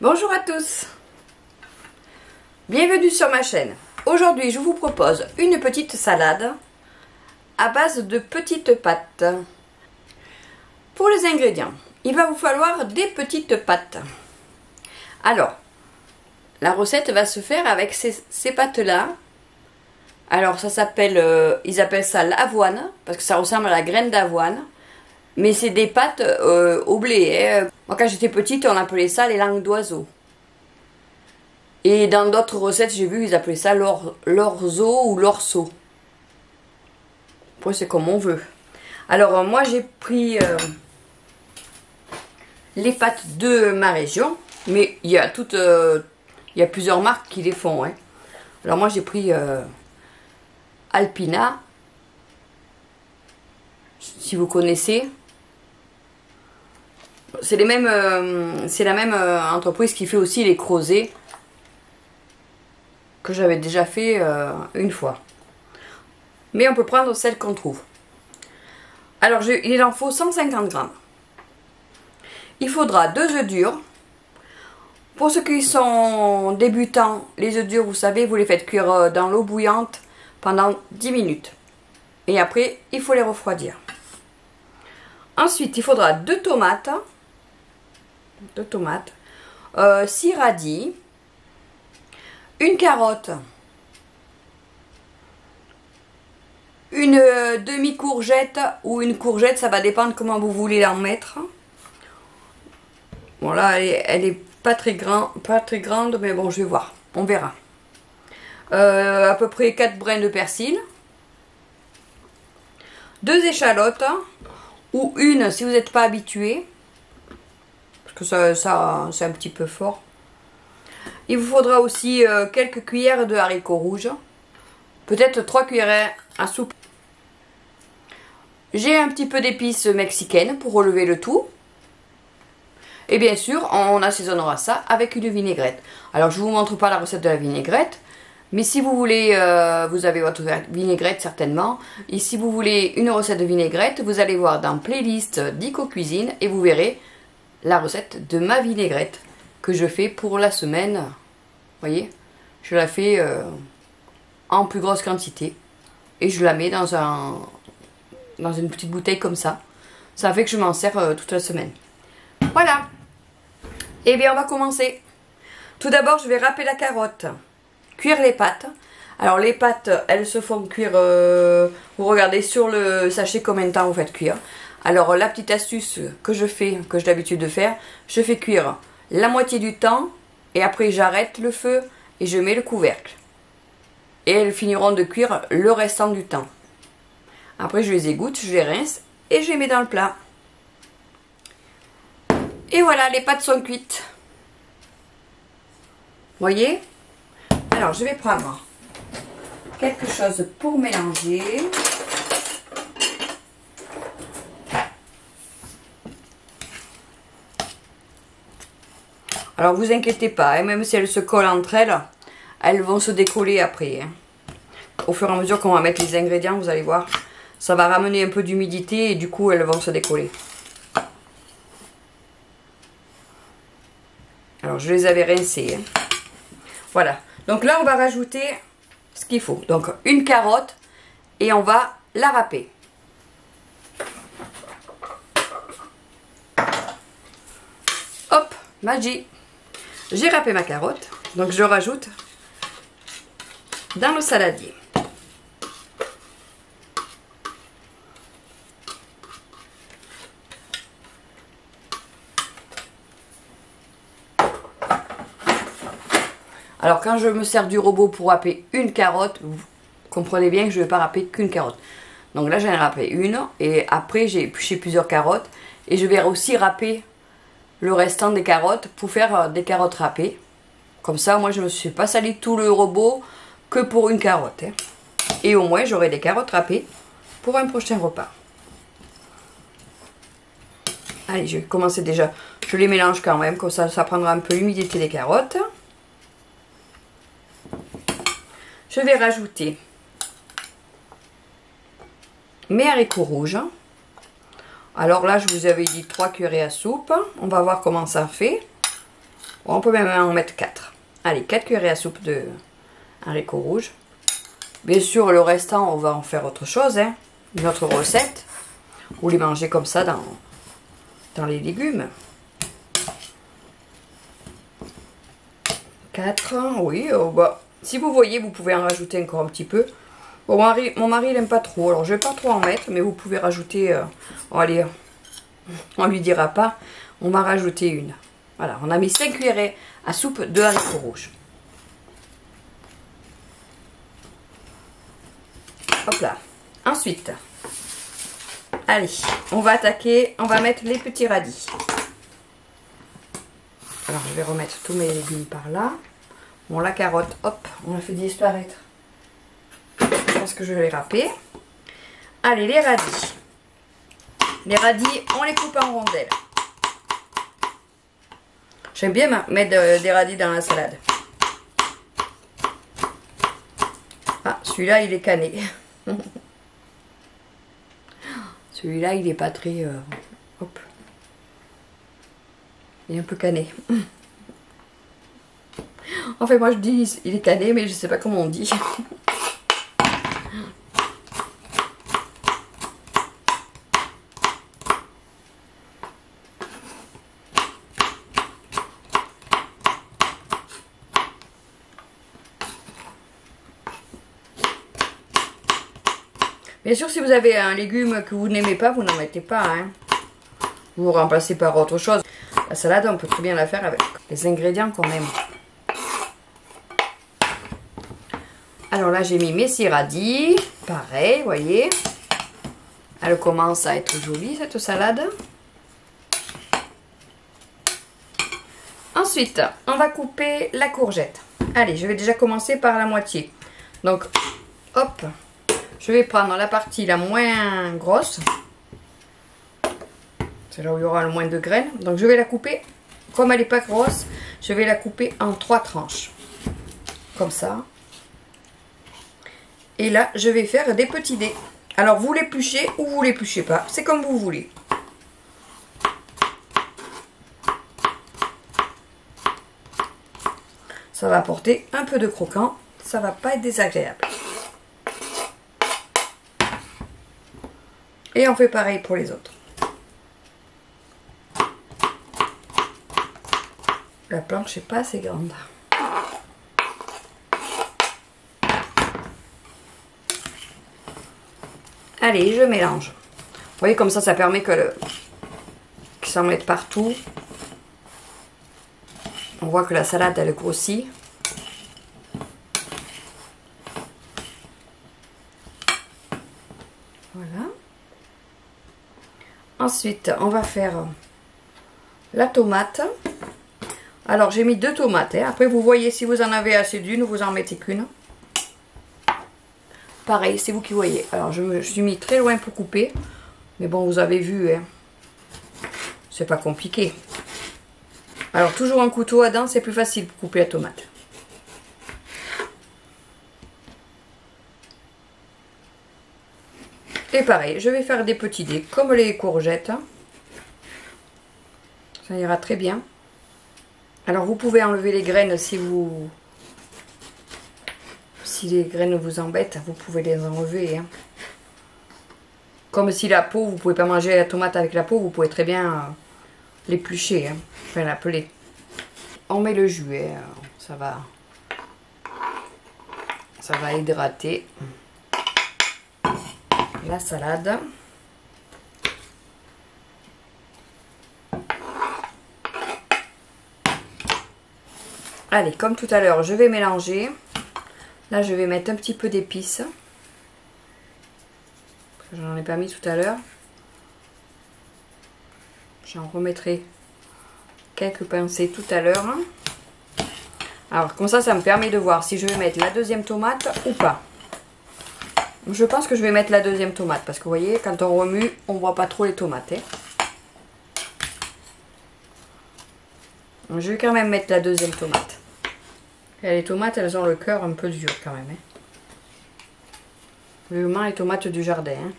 Bonjour à tous, bienvenue sur ma chaîne. Aujourd'hui je vous propose une petite salade à base de petites pâtes. Pour les ingrédients, il va vous falloir des petites pâtes. Alors, la recette va se faire avec ces pâtes là. Alors ça s'appelle, ils appellent ça l'avoine, parce que ça ressemble à la graine d'avoine. Mais c'est des pâtes au blé. Hein. Moi quand j'étais petite on appelait ça les langues d'oiseau. Et dans d'autres recettes j'ai vu ils appelaient ça l'orzo ou l'orceau. Après c'est comme on veut. Alors moi j'ai pris les pâtes de ma région. Mais il y a plusieurs marques qui les font. Hein. Alors moi j'ai pris Alpina. Si vous connaissez. C'est la même entreprise qui fait aussi les creusets que j'avais déjà fait une fois. Mais on peut prendre celle qu'on trouve. Alors il en faut 150 grammes. Il faudra 2 œufs durs. Pour ceux qui sont débutants, les œufs durs, vous savez, vous les faites cuire dans l'eau bouillante pendant 10 minutes. Et après, il faut les refroidir. Ensuite, il faudra 2 tomates. 6 radis, une carotte, une demi-courgette ou une courgette, ça va dépendre comment vous voulez en mettre. Bon là, elle est pas très grande, mais bon, je vais voir, on verra. À peu près 4 brins de persil, 2 échalotes, ou une si vous n'êtes pas habitué. Que ça c'est un petit peu fort. Il vous faudra aussi quelques cuillères de haricots rouges. Peut-être 3 cuillères à soupe. J'ai un petit peu d'épices mexicaines pour relever le tout. Et bien sûr, on assaisonnera ça avec une vinaigrette. Alors je ne vous montre pas la recette de la vinaigrette. Mais si vous voulez, vous avez votre vinaigrette certainement. Et si vous voulez une recette de vinaigrette, vous allez voir dans playlist d'Ico Cuisine et vous verrez la recette de ma vinaigrette que je fais pour la semaine. Vous voyez, je la fais en plus grosse quantité et je la mets dans une petite bouteille comme ça. Ça fait que je m'en sers toute la semaine. Voilà. Et bien on va commencer. Tout d'abord je vais râper la carotte, cuire les pâtes. Alors les pâtes elles se font cuire, vous regardez sur le sachet combien de temps vous faites cuire. Alors la petite astuce que j'ai l'habitude de faire, je fais cuire la moitié du temps et après j'arrête le feu et je mets le couvercle. Et elles finiront de cuire le restant du temps. Après je les égoutte, je les rince et je les mets dans le plat. Et voilà, les pâtes sont cuites. Voyez? Alors je vais prendre quelque chose pour mélanger. Alors vous inquiétez pas, hein, même si elles se collent entre elles, elles vont se décoller après. Hein. Au fur et à mesure qu'on va mettre les ingrédients, vous allez voir, ça va ramener un peu d'humidité et du coup elles vont se décoller. Alors je les avais rincées. Hein. Voilà, donc là on va rajouter ce qu'il faut. Donc une carotte et on va la râper. Hop, magie. J'ai râpé ma carotte, donc je rajoute dans le saladier. Alors quand je me sers du robot pour râper une carotte, vous comprenez bien que je ne vais pas râper qu'une carotte. Donc là j'en ai râpé une et après j'ai épluché plusieurs carottes et je vais aussi râper le restant des carottes pour faire des carottes râpées. Comme ça, moi, je ne me suis pas sali tout le robot que pour une carotte. Hein. Et au moins, j'aurai des carottes râpées pour un prochain repas. Allez, je vais commencer déjà. Je les mélange quand même, comme ça prendra un peu l'humidité des carottes. Je vais rajouter mes haricots rouges. Alors là, je vous avais dit 3 cuillerées à soupe. On va voir comment ça fait. On peut même en mettre 4. Allez, 4 cuillerées à soupe de haricots rouges. Bien sûr, le restant, on va en faire autre chose, hein. Une autre recette. Ou les manger comme ça dans les légumes. 4, oui, bah, si vous voyez, vous pouvez en rajouter encore un petit peu. Bon, mon mari il n'aime pas trop, alors je vais pas trop en mettre, mais vous pouvez rajouter, allez, on lui dira pas, on va rajouter une. Voilà, on a mis 5 cuillerées à soupe de haricots rouges. Hop là. Ensuite, allez, on va attaquer, on va mettre les petits radis. Alors, je vais remettre tous mes légumes par là. Bon, la carotte, hop, on a fait disparaître. Je pense que je vais les râper. Allez, les radis. Les radis, on les coupe en rondelles. J'aime bien mettre des radis dans la salade. Ah, celui-là, il est cané. Celui-là, il est pas très... hop. Il est un peu cané. En fait, moi je dis il est cané, mais je sais pas comment on dit. Bien sûr, si vous avez un légume que vous n'aimez pas, vous n'en mettez pas, hein. Vous remplacez par autre chose. La salade, on peut très bien la faire avec les ingrédients qu'on aime. Alors là, j'ai mis mes 6 radis. Pareil, vous voyez. Elle commence à être jolie, cette salade. Ensuite, on va couper la courgette. Allez, je vais déjà commencer par la moitié. Donc, hop. Je vais prendre la partie la moins grosse. C'est là où il y aura le moins de graines. Donc je vais la couper, comme elle n'est pas grosse, je vais la couper en 3 tranches. Comme ça. Et là, je vais faire des petits dés. Alors vous l'épluchez ou vous l'épluchez pas. C'est comme vous voulez. Ça va apporter un peu de croquant. Ça va pas être désagréable. Et on fait pareil pour les autres. La planche n'est pas assez grande. Allez, je mélange. Vous voyez, comme ça permet que s'en mette partout. On voit que la salade, elle grossit. Voilà. Ensuite, on va faire la tomate. Alors, j'ai mis 2 tomates. Hein. Après, vous voyez, si vous en avez assez d'une, vous en mettez qu'une. Pareil, c'est vous qui voyez. Alors, je suis mis très loin pour couper. Mais bon, vous avez vu, hein. C'est pas compliqué. Alors, toujours un couteau à dents, c'est plus facile pour couper la tomate. Et pareil, je vais faire des petits dés, comme les courgettes. Ça ira très bien. Alors, vous pouvez enlever les graines si les graines vous embêtent, vous pouvez les enlever. Hein. Comme si la peau, vous pouvez pas manger la tomate avec la peau, vous pouvez très bien l'éplucher, hein. Enfin la peler. On met le jus, hein. Ça va hydrater la salade. Allez, comme tout à l'heure, je vais mélanger. Là, je vais mettre un petit peu d'épices. J'en ai pas mis tout à l'heure. J'en remettrai quelques pincées tout à l'heure. Alors, comme ça me permet de voir si je vais mettre la deuxième tomate ou pas. Je pense que je vais mettre la deuxième tomate. Parce que vous voyez, quand on remue, on ne voit pas trop les tomates. Hein. Donc, je vais quand même mettre la deuxième tomate. Et les tomates, elles ont le cœur un peu dur quand même. Hein. Vraiment les tomates du jardin. Hein.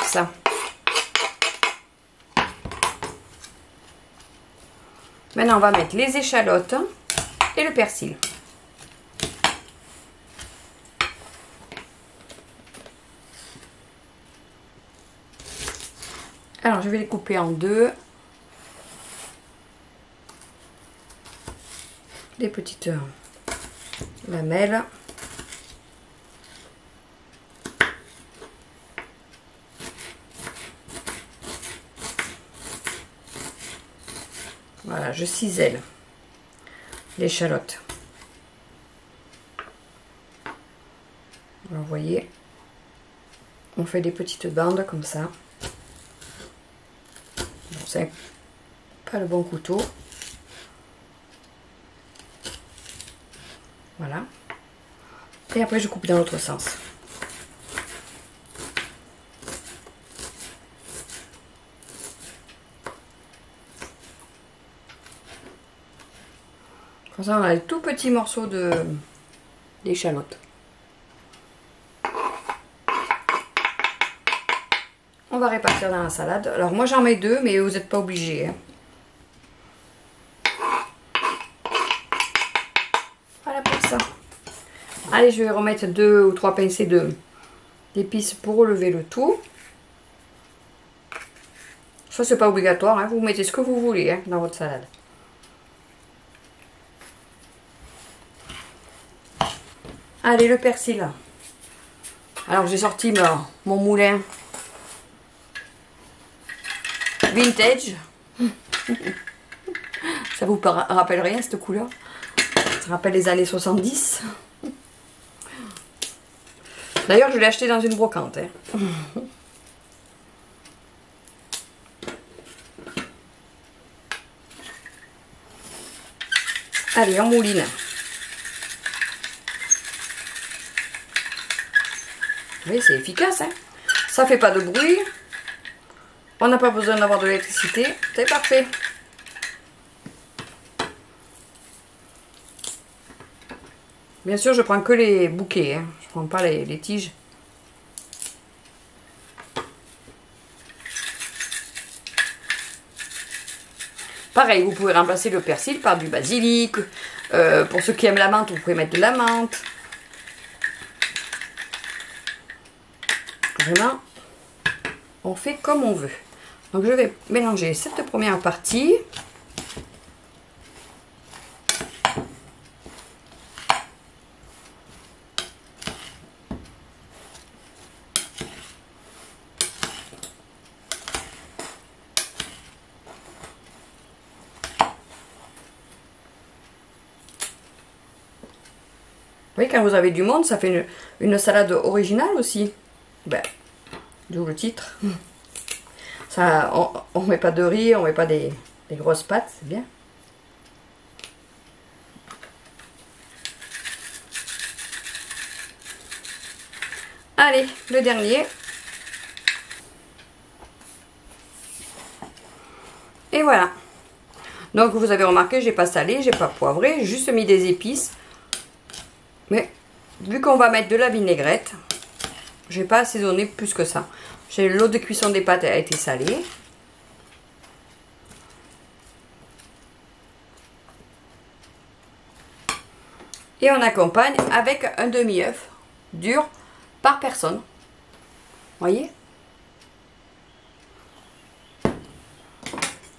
ça. Maintenant, on va mettre les échalotes et le persil. Alors, je vais les couper en deux. Des petites lamelles. Voilà, je cisèle l'échalote. Alors, vous voyez, on fait des petites bandes comme ça. Bon, c'est pas le bon couteau. Voilà. Et après, je coupe dans l'autre sens. Comme ça, on a les tout petits morceaux d'échalote. On va répartir dans la salade. Alors, moi, j'en mets deux, mais vous n'êtes pas obligés. Hein. Voilà pour ça. Allez, je vais remettre 2 ou 3 pincées d'épices pour relever le tout. Ça, c'est pas obligatoire. Hein. Vous mettez ce que vous voulez hein, dans votre salade. Allez, le persil. Alors, j'ai sorti mon moulin vintage. Ça vous rappelle rien, cette couleur? Ça rappelle les années 70. D'ailleurs, je l'ai acheté dans une brocante. Hein. Allez, on mouline. Oui, c'est efficace. Hein. Ça fait pas de bruit. On n'a pas besoin d'avoir de l'électricité. C'est parfait. Bien sûr, je prends que les bouquets. Hein. Je prends pas les tiges. Pareil, vous pouvez remplacer le persil par du basilic. Pour ceux qui aiment la menthe, vous pouvez mettre de la menthe. Vraiment, on fait comme on veut. Donc, je vais mélanger cette première partie. Vous voyez, quand vous avez du monde, ça fait une salade originale aussi. Ben, d'où le titre. Ça, on met pas de riz, on met pas des grosses pâtes, c'est bien. Allez, le dernier. Et voilà. Donc vous avez remarqué, j'ai pas salé, j'ai pas poivré, j'ai juste mis des épices. Mais vu qu'on va mettre de la vinaigrette, je vais pas assaisonner plus que ça. L'eau de cuisson des pâtes a été salée. Et on accompagne avec un demi-œuf dur par personne. Voyez?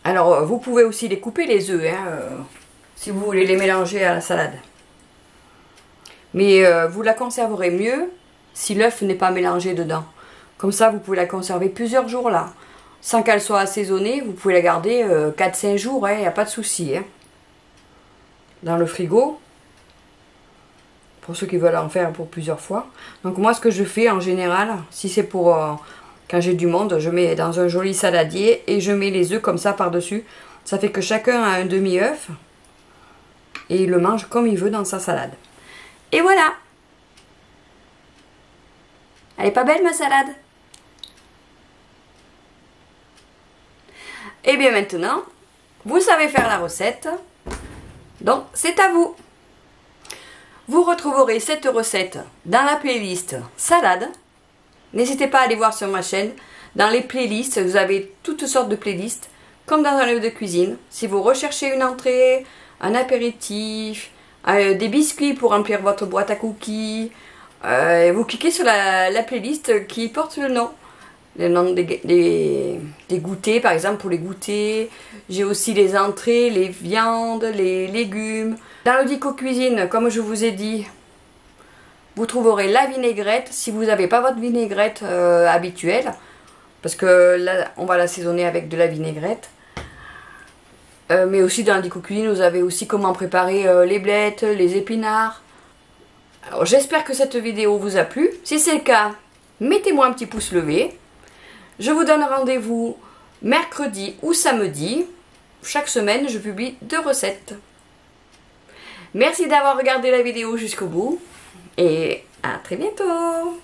Alors, vous pouvez aussi les couper les œufs, hein, si vous voulez les mélanger à la salade. Mais vous la conserverez mieux si l'œuf n'est pas mélangé dedans. Comme ça, vous pouvez la conserver plusieurs jours là. Sans qu'elle soit assaisonnée, vous pouvez la garder 4-5 jours, il n'y a pas de souci. Hein. Dans le frigo. Pour ceux qui veulent en faire pour plusieurs fois. Donc moi, ce que je fais en général, si c'est pour quand j'ai du monde, je mets dans un joli saladier et je mets les œufs comme ça par-dessus. Ça fait que chacun a un demi-œuf et il le mange comme il veut dans sa salade. Et voilà! Elle est pas belle ma salade? Et bien maintenant, vous savez faire la recette. Donc c'est à vous! Vous retrouverez cette recette dans la playlist salade. N'hésitez pas à aller voir sur ma chaîne. Dans les playlists, vous avez toutes sortes de playlists, comme dans un livre de cuisine. Si vous recherchez une entrée, un apéritif, des biscuits pour remplir votre boîte à cookies, vous cliquez sur la playlist qui porte le nom des goûters, par exemple pour les goûters. J'ai aussi les entrées, les viandes, les légumes. Dans le Dico Cuisine, comme je vous ai dit, vous trouverez la vinaigrette si vous n'avez pas votre vinaigrette habituelle, parce que là on va l'assaisonner avec de la vinaigrette. Mais aussi dans le Dico Cuisine, vous avez aussi comment préparer les blettes, les épinards. Alors j'espère que cette vidéo vous a plu. Si c'est le cas, mettez-moi un petit pouce levé. Je vous donne rendez-vous mercredi ou samedi. Chaque semaine, je publie 2 recettes. Merci d'avoir regardé la vidéo jusqu'au bout et à très bientôt.